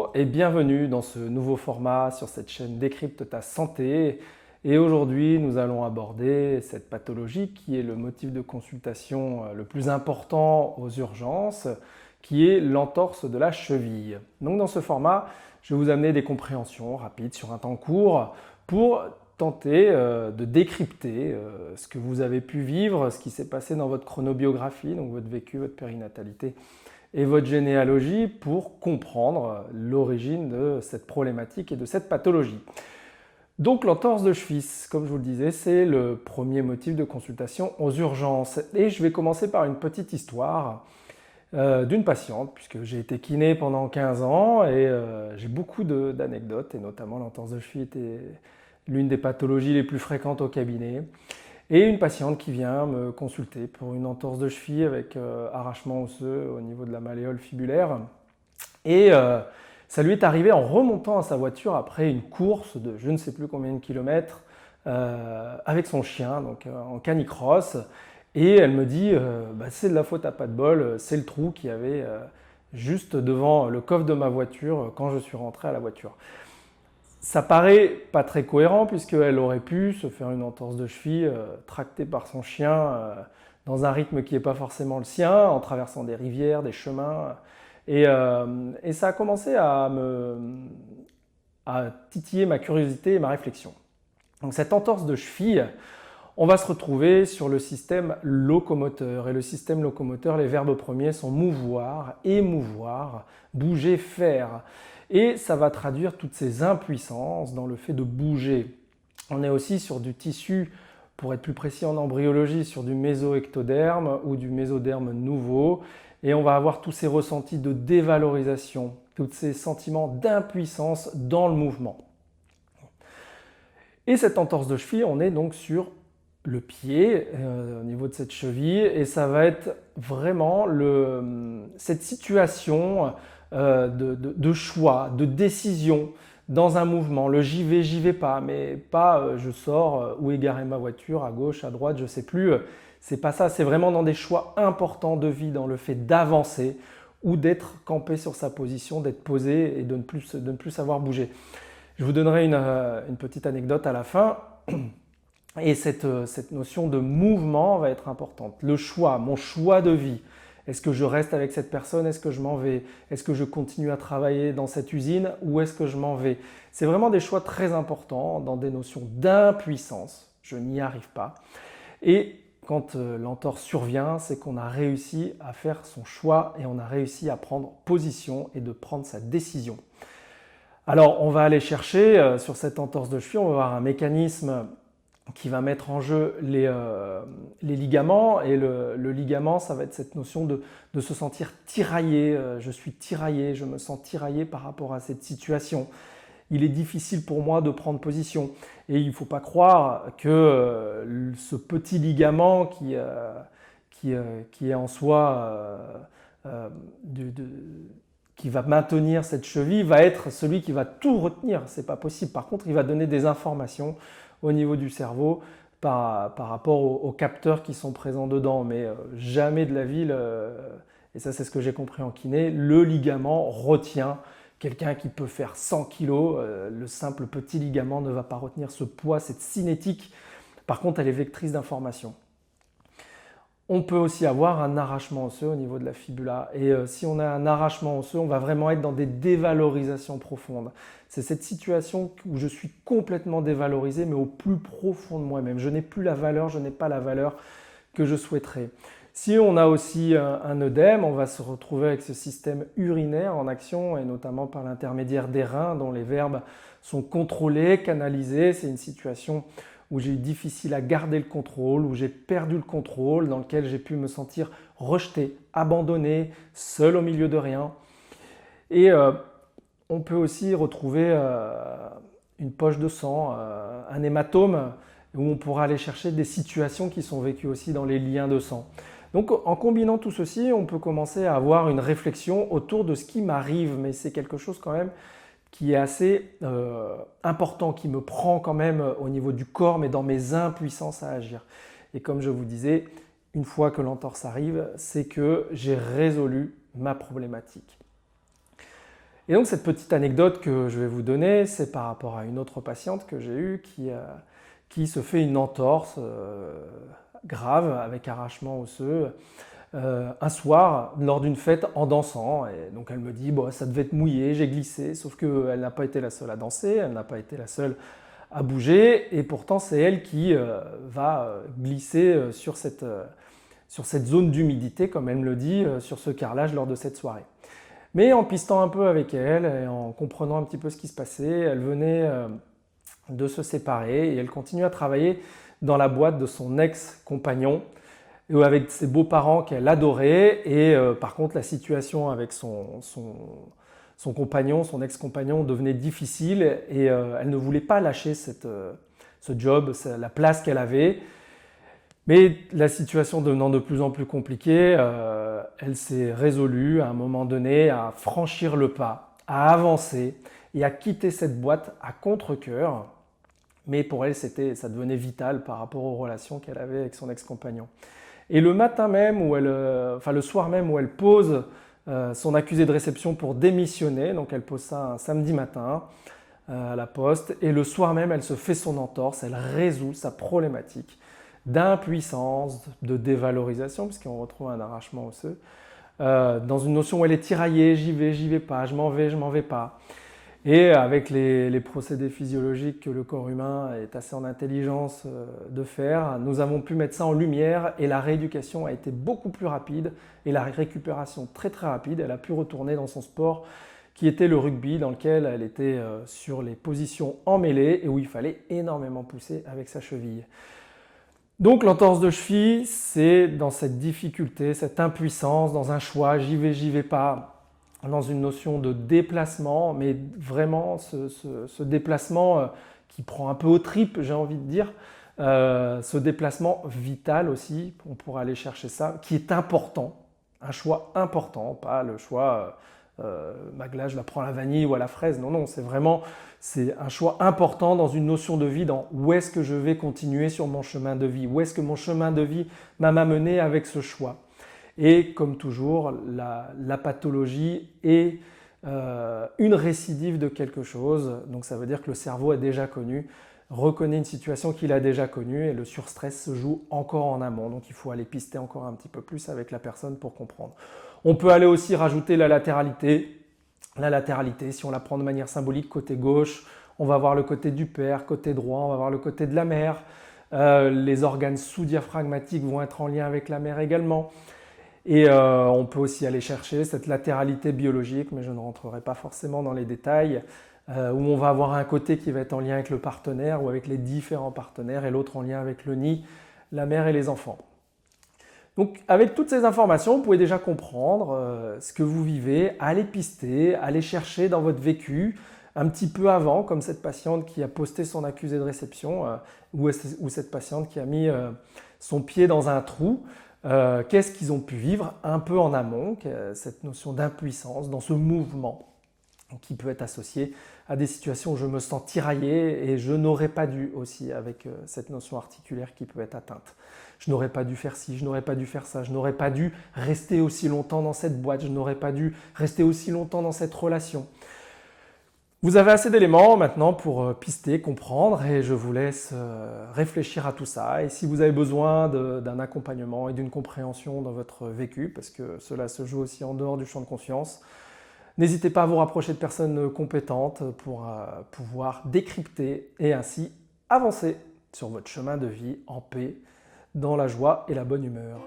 Bonjour et bienvenue dans ce nouveau format sur cette chaîne Décrypte ta santé. Et aujourd'hui, nous allons aborder cette pathologie qui est le motif de consultation le plus important aux urgences, qui est l'entorse de la cheville. Donc dans ce format, je vais vous amener des compréhensions rapides sur un temps court pour tenter de décrypter ce que vous avez pu vivre, ce qui s'est passé dans votre chronobiographie, donc votre vécu, votre périnatalité et votre généalogie pour comprendre l'origine de cette problématique et de cette pathologie. Donc l'entorse de cheville, comme je vous le disais, c'est le premier motif de consultation aux urgences. Et je vais commencer par une petite histoire d'une patiente, puisque j'ai été kiné pendant 15 ans et j'ai beaucoup d'anecdotes, et notamment l'entorse de cheville était l'une des pathologies les plus fréquentes au cabinet. Et une patiente qui vient me consulter pour une entorse de cheville avec arrachement osseux au niveau de la malléole fibulaire. Et ça lui est arrivé en remontant à sa voiture après une course de je ne sais plus combien de kilomètres avec son chien, donc en canicross. Et elle me dit c'est de la faute à pas de bol, c'est le trou qu'il y avait juste devant le coffre de ma voiture quand je suis rentré à la voiture. Ça paraît pas très cohérent puisqu'elle aurait pu se faire une entorse de cheville tractée par son chien dans un rythme qui n'est pas forcément le sien, en traversant des rivières, des chemins. Et ça a commencé à titiller ma curiosité et ma réflexion. Donc cette entorse de cheville, on va se retrouver sur le système locomoteur. Et le système locomoteur, les verbes premiers sont mouvoir, émouvoir, bouger, faire. Et ça va traduire toutes ces impuissances dans le fait de bouger. On est aussi sur du tissu, pour être plus précis en embryologie, sur du mésoectoderme ou du mésoderme nouveau. Et on va avoir tous ces ressentis de dévalorisation, tous ces sentiments d'impuissance dans le mouvement. Et cette entorse de cheville, on est donc sur le pied, au niveau de cette cheville, et ça va être vraiment cette situation de choix, de décision dans un mouvement. Le j'y vais pas, mais pas je sors, où est garée ma voiture, à gauche, à droite, je sais plus. C'est pas ça, c'est vraiment dans des choix importants de vie, dans le fait d'avancer ou d'être campé sur sa position, d'être posé et de ne plus savoir bouger. Je vous donnerai une petite anecdote à la fin. Et cette notion de mouvement va être importante. Le choix, mon choix de vie. Est-ce que je reste avec cette personne? Est-ce que je m'en vais? Est-ce que je continue à travailler dans cette usine ou est-ce que je m'en vais? C'est vraiment des choix très importants dans des notions d'impuissance. Je n'y arrive pas. Et quand l'entorse survient, c'est qu'on a réussi à faire son choix et on a réussi à prendre position et de prendre sa décision. Alors, on va aller chercher sur cette entorse de cheville, on va avoir un mécanisme qui va mettre en jeu les ligaments. Et le ligament, ça va être cette notion de se sentir tiraillé. Je suis tiraillé, je me sens tiraillé par rapport à cette situation. Il est difficile pour moi de prendre position. Et il ne faut pas croire que ce petit ligament qui est en soi, qui va maintenir cette cheville, va être celui qui va tout retenir. Ce n'est pas possible. Par contre, il va donner des informations au niveau du cerveau par rapport aux capteurs qui sont présents dedans. Mais jamais de la vie, et ça c'est ce que j'ai compris en kiné, le ligament retient quelqu'un qui peut faire 100 kg. Le simple petit ligament ne va pas retenir ce poids, cette cinétique. Par contre, elle est vectrice d'informations. On peut aussi avoir un arrachement osseux au niveau de la fibula. Et si on a un arrachement osseux, on va vraiment être dans des dévalorisations profondes. C'est cette situation où je suis complètement dévalorisé, mais au plus profond de moi-même. Je n'ai plus la valeur, je n'ai pas la valeur que je souhaiterais. Si on a aussi un œdème, on va se retrouver avec ce système urinaire en action, et notamment par l'intermédiaire des reins, dont les verbes sont contrôlés, canalisés. C'est une situation où j'ai eu difficile à garder le contrôle, où j'ai perdu le contrôle, dans lequel j'ai pu me sentir rejeté, abandonné, seul au milieu de rien. Et on peut aussi retrouver une poche de sang, un hématome, où on pourra aller chercher des situations qui sont vécues aussi dans les liens de sang. Donc en combinant tout ceci, on peut commencer à avoir une réflexion autour de ce qui m'arrive, mais c'est quelque chose quand même qui est assez important, qui me prend quand même au niveau du corps, mais dans mes impuissances à agir. Et comme je vous disais, une fois que l'entorse arrive, c'est que j'ai résolu ma problématique. Et donc cette petite anecdote que je vais vous donner, c'est par rapport à une autre patiente que j'ai eue qui se fait une entorse grave avec arrachement osseux un soir lors d'une fête en dansant. Et donc elle me dit bon, ça devait être mouillé, j'ai glissé, sauf qu'elle n'a pas été la seule à danser, elle n'a pas été la seule à bouger, et pourtant c'est elle qui va glisser sur cette zone d'humidité, comme elle me le dit, sur ce carrelage lors de cette soirée. Mais en pistant un peu avec elle et en comprenant un petit peu ce qui se passait, elle venait de se séparer et elle continue à travailler dans la boîte de son ex-compagnon avec ses beaux-parents qu'elle adorait. Et par contre, la situation avec son compagnon, son ex-compagnon, devenait difficile et elle ne voulait pas lâcher ce job, la place qu'elle avait. Mais la situation devenant de plus en plus compliquée, elle s'est résolue à un moment donné à franchir le pas, à avancer et à quitter cette boîte à contre-cœur. Mais pour elle, ça devenait vital par rapport aux relations qu'elle avait avec son ex-compagnon. Et le matin même, le soir même où elle pose son accusé de réception pour démissionner, donc elle pose ça un samedi matin à la poste, et le soir même, elle se fait son entorse, elle résout sa problématique d'impuissance, de dévalorisation, puisqu'on retrouve un arrachement osseux, dans une notion où elle est tiraillée, j'y vais pas, je m'en vais pas. Et avec les procédés physiologiques que le corps humain est assez en intelligence de faire, nous avons pu mettre ça en lumière et la rééducation a été beaucoup plus rapide et la récupération très très rapide. Elle a pu retourner dans son sport qui était le rugby, dans lequel elle était sur les positions en mêlée et où il fallait énormément pousser avec sa cheville. Donc l'entorse de cheville, c'est dans cette difficulté, cette impuissance, dans un choix, j'y vais pas, dans une notion de déplacement, mais vraiment ce déplacement qui prend un peu aux tripes, j'ai envie de dire, ce déplacement vital aussi, on pourra aller chercher ça, qui est important, un choix important, pas le choix ma glace, je la prends à la vanille ou à la fraise, non, c'est un choix important dans une notion de vie, dans où est-ce que je vais continuer sur mon chemin de vie, où est-ce que mon chemin de vie m'a mené avec ce choix. Et comme toujours, la pathologie est une récidive de quelque chose. Donc ça veut dire que le cerveau a déjà connu, reconnaît une situation qu'il a déjà connue et le surstress se joue encore en amont. Donc il faut aller pister encore un petit peu plus avec la personne pour comprendre. On peut aller aussi rajouter la latéralité. La latéralité, si on la prend de manière symbolique, côté gauche, on va voir le côté du père, côté droit, on va voir le côté de la mère. Les organes sous-diaphragmatiques vont être en lien avec la mère également. Et on peut aussi aller chercher cette latéralité biologique, mais je ne rentrerai pas forcément dans les détails, où on va avoir un côté qui va être en lien avec le partenaire ou avec les différents partenaires et l'autre en lien avec le nid, la mère et les enfants. Donc avec toutes ces informations, vous pouvez déjà comprendre ce que vous vivez, aller pister, aller chercher dans votre vécu, un petit peu avant, comme cette patiente qui a posté son accusé de réception, ou cette patiente qui a mis son pied dans un trou. Qu'est-ce qu'ils ont pu vivre un peu en amont, cette notion d'impuissance dans ce mouvement qui peut être associé à des situations où je me sens tiraillé et je n'aurais pas dû aussi avec cette notion articulaire qui peut être atteinte. Je n'aurais pas dû faire ci, je n'aurais pas dû faire ça, je n'aurais pas dû rester aussi longtemps dans cette boîte, je n'aurais pas dû rester aussi longtemps dans cette relation. Vous avez assez d'éléments maintenant pour pister, comprendre et je vous laisse réfléchir à tout ça. Et si vous avez besoin d'un accompagnement et d'une compréhension dans votre vécu, parce que cela se joue aussi en dehors du champ de conscience, n'hésitez pas à vous rapprocher de personnes compétentes pour pouvoir décrypter et ainsi avancer sur votre chemin de vie en paix, dans la joie et la bonne humeur.